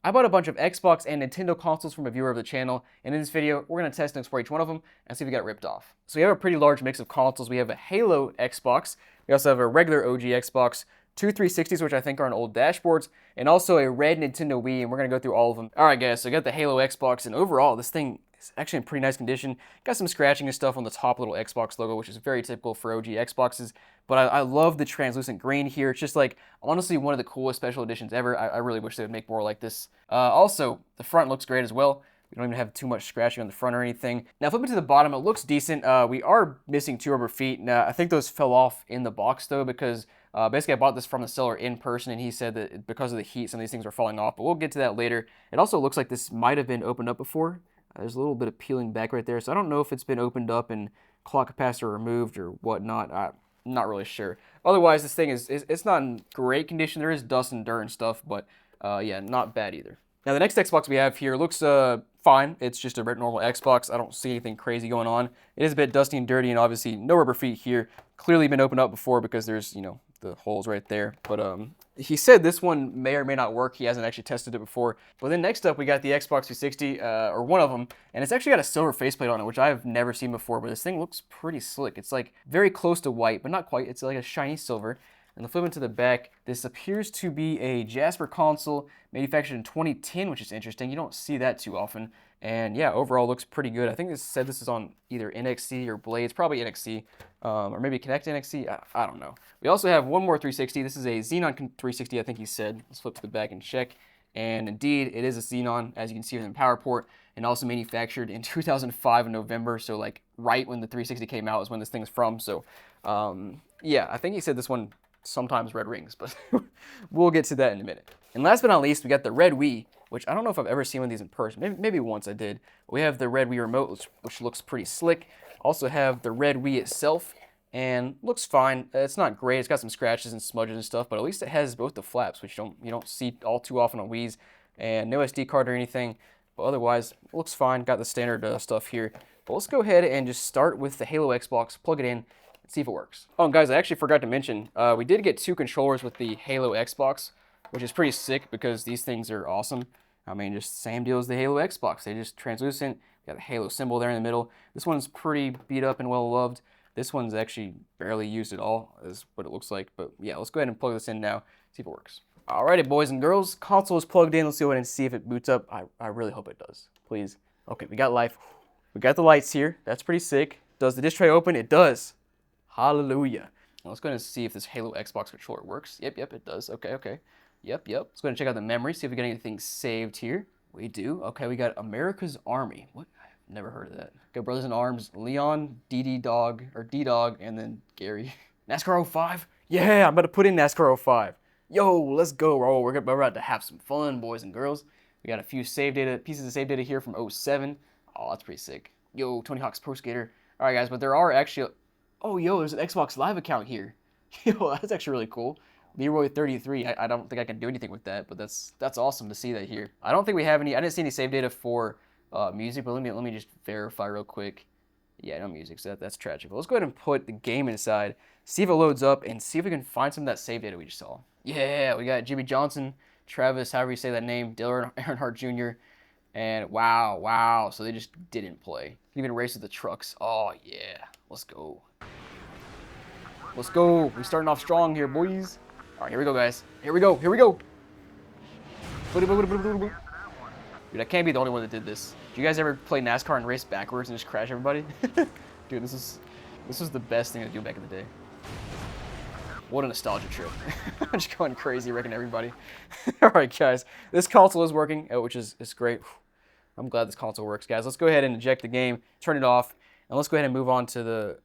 I bought a bunch of Xbox and Nintendo consoles from a viewer of the channel, and in this video, we're going to test and explore each one of them and see if we got ripped off. So we have a pretty large mix of consoles. We have a Halo Xbox, we also have a regular OG Xbox, two 360s, which I think are on old dashboards, and also a red Nintendo Wii, and we're going to go through all of them. Alright guys, so I got the Halo Xbox, and overall, this thing is actually in pretty nice condition. Got some scratching and stuff on the top little Xbox logo, which is very typical for OG Xboxes, but I love the translucent green here. It's just like, honestly, one of the coolest special editions ever. I really wish they would make more like this. Also, the front looks great as well. We don't even have too much scratching on the front or anything. Now, flipping to the bottom, it looks decent. We are missing two rubber feet. Now, I think those fell off in the box, though, because basically I bought this from the seller in person, and he said that because of the heat, some of these things are falling off, but we'll get to that later. It also looks like this might have been opened up before. There's a little bit of peeling back right there, so I don't know if it's been opened up and clock capacitor removed or whatnot. I'm not really sure. Otherwise, this thing is it's not in great condition. There is dust and dirt and stuff, but yeah, not bad either. Now, the next Xbox we have here looks fine. It's just a normal Xbox. I don't see anything crazy going on. It is a bit dusty and dirty, and obviously no rubber feet here. Clearly been opened up before because there's, you know, the holes right there. But he said this one may or may not work. He hasn't actually tested it before. But then next up, we got the Xbox 360, or one of them, and it's actually got a silver faceplate on it, which I've never seen before, but this thing looks pretty slick. It's like very close to white, but not quite. It's like a shiny silver. And the flip into the back, this appears to be a Jasper console manufactured in 2010, which is interesting. You don't see that too often. And yeah, overall looks pretty good. I think this said this is on either NXC or Blades, probably NXC, or maybe Kinect NXC. I don't know. We also have one more 360. This is a Xenon 360, I think he said. Let's flip to the back and check. And indeed, it is a Xenon, as you can see in the power port, and also manufactured in 2005 in November. So like right when the 360 came out is when this thing's from. So yeah, I think he said this one sometimes red rings, but we'll get to that in a minute. And last but not least, we got the red Wii, which I don't know if I've ever seen one of these in person. Maybe once I did. We have the red Wii remote, which looks pretty slick. Also have the red Wii itself, and looks fine. It's not great. It's got some scratches and smudges and stuff, but at least it has both the flaps, which you don't see all too often on Wiis, and no SD card or anything. But otherwise, it looks fine. Got the standard stuff here. But let's go ahead and just start with the Halo Xbox, plug it in, see if it works. Oh, and guys, I actually forgot to mention, we did get two controllers with the Halo Xbox, which is pretty sick because these things are awesome. I mean, just same deal as the Halo Xbox. They just translucent, got the Halo symbol there in the middle. This one's pretty beat up and well loved. This one's actually barely used at all, is what it looks like. But yeah, let's go ahead and plug this in now, see if it works. Alrighty, boys and girls, console is plugged in. Let's go ahead and see if it boots up. I really hope it does, please. Okay, we got life. We got the lights here. That's pretty sick. Does the disc tray open? It does. Hallelujah. Now let's go ahead and see if this Halo Xbox controller works. Yep, it does. Okay. Yep. Let's go ahead and check out the memory, see if we got anything saved here. We do. Okay, we got America's Army. What? I've never heard of that. Go Brothers in Arms, Leon, D-Dog, and then Gary. NASCAR 05? Yeah, I'm about to put in NASCAR 05. Yo, let's go, bro. We're about to have some fun, boys and girls. We got a few pieces of save data here from 07. Oh, that's pretty sick. Yo, Tony Hawk's Pro Skater. All right, guys, but there are actually... Oh, yo, there's an Xbox Live account here. Yo, that's actually really cool. Leroy33. I don't think I can do anything with that, but that's awesome to see that here. I don't think we have any. I didn't see any save data for music, but let me just verify real quick. Yeah, no music, so that's tragic. But let's go ahead and put the game inside, see if it loads up, and see if we can find some of that save data we just saw. Yeah, we got Jimmy Johnson, Travis, however you say that name, Dale Earnhardt Jr., and wow. So they just didn't play. Even race with the trucks. Oh yeah, let's go. Let's go. We're starting off strong here, boys. All right, here we go, guys. Here we go. Dude, I can't be the only one that did this. Did you guys ever play NASCAR and race backwards and just crash everybody? Dude, this was the best thing to do back in the day. What a nostalgia trip. I'm just going crazy, wrecking everybody. All right, guys. This console is working, which is great. I'm glad this console works, guys. Let's go ahead and eject the game, turn it off, and let's go ahead and move on to the...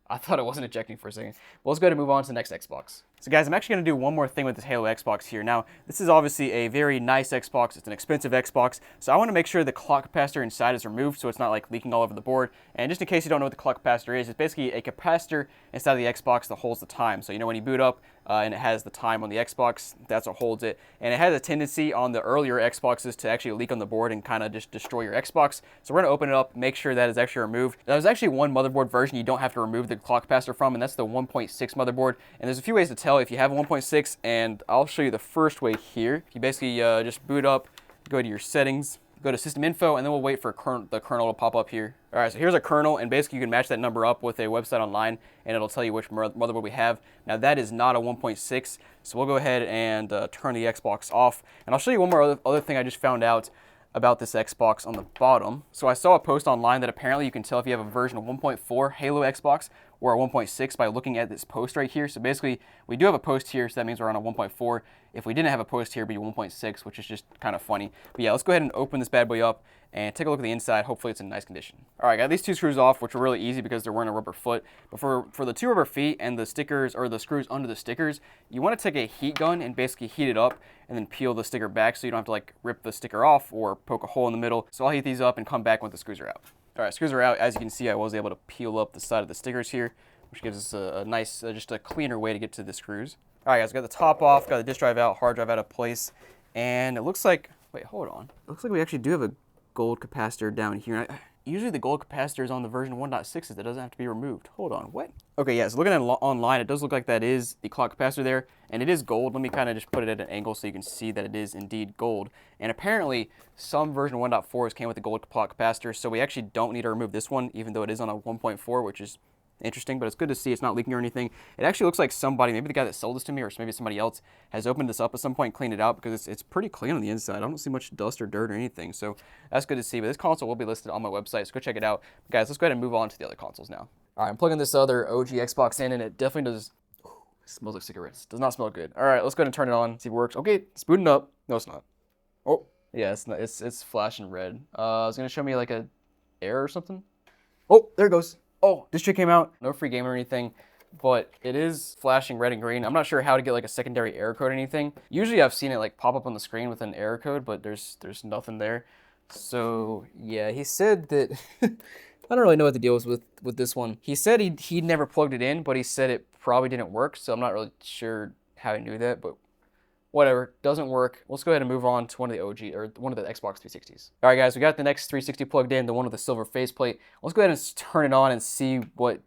I thought it wasn't ejecting for a second. Well, let's go ahead and move on to the next Xbox. So guys, I'm actually going to do one more thing with this Halo Xbox here. Now, this is obviously a very nice Xbox. It's an expensive Xbox. So I want to make sure the clock capacitor inside is removed so it's not like leaking all over the board. And just in case you don't know what the clock capacitor is, it's basically a capacitor inside of the Xbox that holds the time. So you know when you boot up and it has the time on the Xbox, that's what holds it. And it has a tendency on the earlier Xboxes to actually leak on the board and kind of just destroy your Xbox. So we're going to open it up, make sure that is actually removed. Now, there's actually one motherboard version you don't have to remove the clock capacitor from, and that's the 1.6 motherboard. And there's a few ways to tell if you have a 1.6, and I'll show you the first way here. You basically just boot up, go to your settings, go to system info, and then we'll wait for the kernel to pop up here. All right, so here's a kernel, and basically you can match that number up with a website online, and it'll tell you which motherboard we have. Now that is not a 1.6, so we'll go ahead and turn the Xbox off. And I'll show you one more other thing I just found out about this Xbox on the bottom. So I saw a post online that apparently you can tell if you have a version of 1.4 Halo Xbox or a 1.6 by looking at this post right here. So basically, we do have a post here, so that means we're on a 1.4. If we didn't have a post here, it'd be 1.6, which is just kind of funny. But yeah, let's go ahead and open this bad boy up and take a look at the inside. Hopefully it's in nice condition. All right, got these two screws off, which are really easy because they're wearing a rubber foot. But for the two rubber feet and the stickers, or the screws under the stickers, you want to take a heat gun and basically heat it up and then peel the sticker back so you don't have to like rip the sticker off or poke a hole in the middle. So I'll heat these up and come back when the screws are out. All right, screws are out. As you can see, I was able to peel up the side of the stickers here, which gives us a nice, just a cleaner way to get to the screws. All right, guys, got the top off, got the disk drive out, hard drive out of place, and it looks like, wait, hold on. It looks like we actually do have a gold capacitor down here. Usually the gold capacitor is on the version 1.6s that doesn't have to be removed. Hold on, what? Okay, yeah, so looking at it online, it does look like that is the clock capacitor there, and it is gold. Let me kind of just put it at an angle so you can see that it is indeed gold. And apparently, some version 1.4s came with the gold clock capacitor, so we actually don't need to remove this one, even though it is on a 1.4, which is interesting, but it's good to see it's not leaking or anything. It actually looks like somebody, maybe the guy that sold this to me or maybe somebody else, has opened this up at some point and cleaned it out because it's pretty clean on the inside. I don't see much dust or dirt or anything, so that's good to see. But this console will be listed on my website, so go check it out. But guys, let's go ahead and move on to the other consoles now. All right, I'm plugging this other OG Xbox in, and it definitely does, it smells like cigarettes. Does not smell good. All right, let's go ahead and turn it on, see if it works. Okay, it's booting up. No, it's not. Oh, yeah, it's flashing red. It's gonna show me like a error or something. Oh, there it goes. Oh, this shit came out. No free game or anything, but it is flashing red and green. I'm not sure how to get like a secondary error code or anything. Usually I've seen it like pop up on the screen with an error code, but there's nothing there. So yeah, he said that, I don't really know what the deal was with this one. He said he'd never plugged it in, but he said it probably didn't work. So I'm not really sure how he knew that, but whatever, doesn't work. Let's go ahead and move on to one of the OG, or one of the Xbox 360s. All right, guys, we got the next 360 plugged in, the one with the silver faceplate. Let's go ahead and turn it on and see what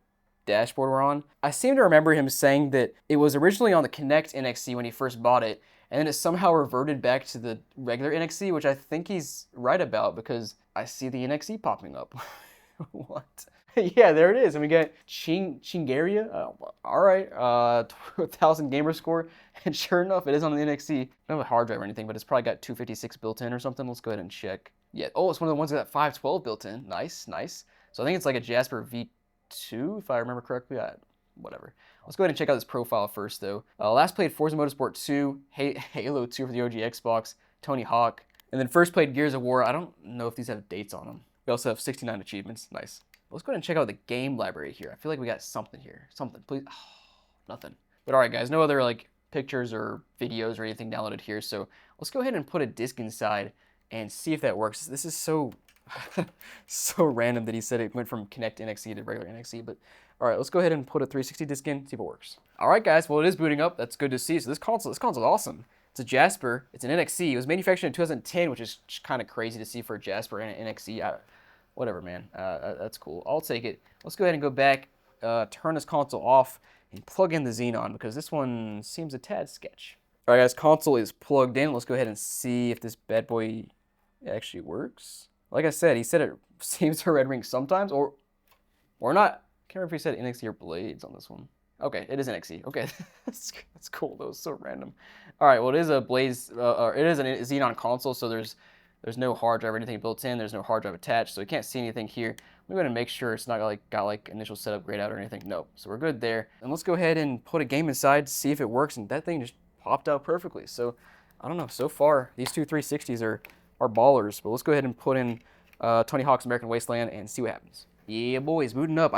dashboard we're on. I seem to remember him saying that it was originally on the Kinect NXC when he first bought it, and then it somehow reverted back to the regular NXC, which I think he's right about because I see the NXC popping up. What? Yeah, there it is. And we got Chingaria. All right, 1,000 gamer score. And sure enough, it is on the NXC. I don't have a hard drive or anything, but it's probably got 256 built in or something. Let's go ahead and check. Yeah. Oh, it's one of the ones that got 512 built in. Nice, nice. So I think it's like a Jasper V2, if I remember correctly. Whatever. Let's go ahead and check out this profile first, though. Last played Forza Motorsport 2, Halo 2 for the OG Xbox, Tony Hawk, and then first played Gears of War. I don't know if these have dates on them. We also have 69 achievements. Nice. Let's go ahead and check out the game library here. I feel like we got something here. Something, please. Oh, nothing. But all right, guys, no other like pictures or videos or anything downloaded here. So let's go ahead and put a disc inside and see if that works. This is so, so random that he said it went from Kinect NXC to regular NXC. But all right, let's go ahead and put a 360 disc in, see if it works. All right, guys, well, it is booting up. That's good to see. So this console is awesome. It's a Jasper. It's an NXC. It was manufactured in 2010, which is kind of crazy to see for a Jasper and an NXC. Whatever, man. That's cool. I'll take it. Let's go ahead and go back, turn this console off, and plug in the Xenon because this one seems a tad sketch. All right, guys, console is plugged in. Let's go ahead and see if this bad boy actually works. Like I said, he said it seems to red ring sometimes, or not. Can't remember if he said NXT or Blades on this one. Okay, it is NXT. Okay, that's cool. That was so random. All right, well, it is a Blaze, or it is a Xenon console, so there's no hard drive or anything built in. There's no hard drive attached, so you can't see anything here. We're going to make sure it's not got like initial setup grayed out or anything. No, so we're good there. And let's go ahead and put a game inside to see if it works, and that thing just popped out perfectly. So I don't know. So far, these two 360s are ballers. But let's go ahead and put in Tony Hawk's American Wasteland and see what happens. Yeah, boys, booting up.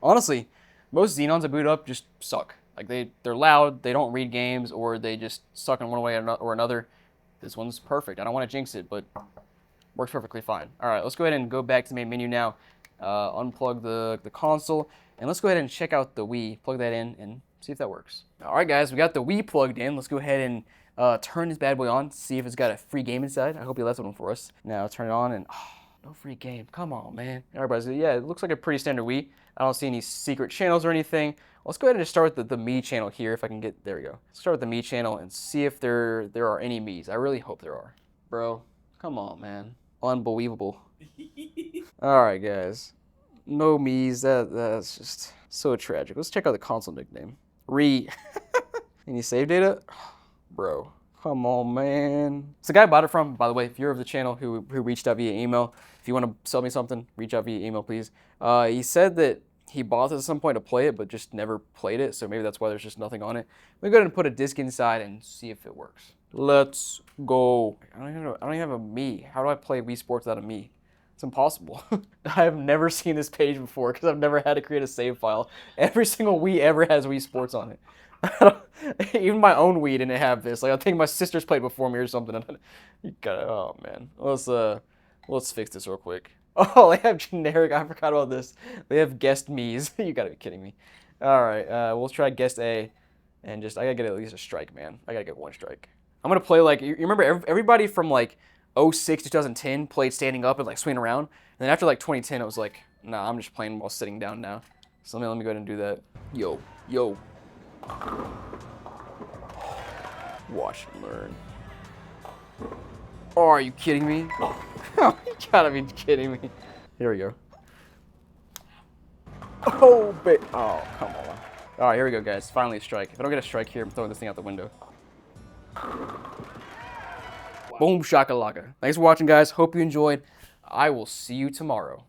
Honestly, most Xenons that boot up just suck. Like they're loud, they don't read games, or they just suck in one way or another. This one's perfect. I don't want to jinx it, but works perfectly fine. All right, let's go ahead and go back to the main menu now. Unplug the console, and let's go ahead and check out the Wii. Plug that in and see if that works. All right, guys, we got the Wii plugged in. Let's go ahead and turn this bad boy on, see if it's got a free game inside. I hope he left one for us. Now turn it on, and No free game. Come on, man. Everybody's, yeah, it looks like a pretty standard Wii. I don't see any secret channels or anything. Let's go ahead and just start with the Me channel here if I can get, there we go. Start with the Me channel and see if there are any Me's. I really hope there are. Bro, come on, man. Unbelievable. All right, guys. No Me's. That's just so tragic. Let's check out the console nickname. Any save data? Bro, come on, man. So the guy I bought it from, by the way, viewer of the channel who reached out via email. If you want to sell me something, reach out via email, please. He said that he bought this at some point to play it, but just never played it. So maybe that's why there's just nothing on it. Let me go ahead and put a disc inside and see if it works. Let's go. I don't even have a Me. How do I play Wii Sports without a Me? It's impossible. I have never seen this page before because I've never had to create a save file. Every single Wii ever has Wii Sports on it. Even my own Wii didn't have this. Like I think my sisters played before me or something. You gotta, oh man. Let's fix this real quick. Oh, they have generic. I forgot about this. They have guest Me's. You gotta be kidding me. All right, we'll try guest A, and just I gotta get at least a strike, man. I gotta get one strike. I'm gonna play like you remember everybody from like 06 to 2010 played standing up and like swinging around, and then after like 2010 it was like, nah, I'm just playing while sitting down now. So let me go ahead and do that. Yo. Watch and learn. Oh, are you kidding me? You gotta be kidding me. Here we go. Oh, come on. All right, here we go, guys. Finally a strike. If I don't get a strike here, I'm throwing this thing out the window. Boom shakalaka. Thanks for watching, guys. Hope you enjoyed. I will see you tomorrow.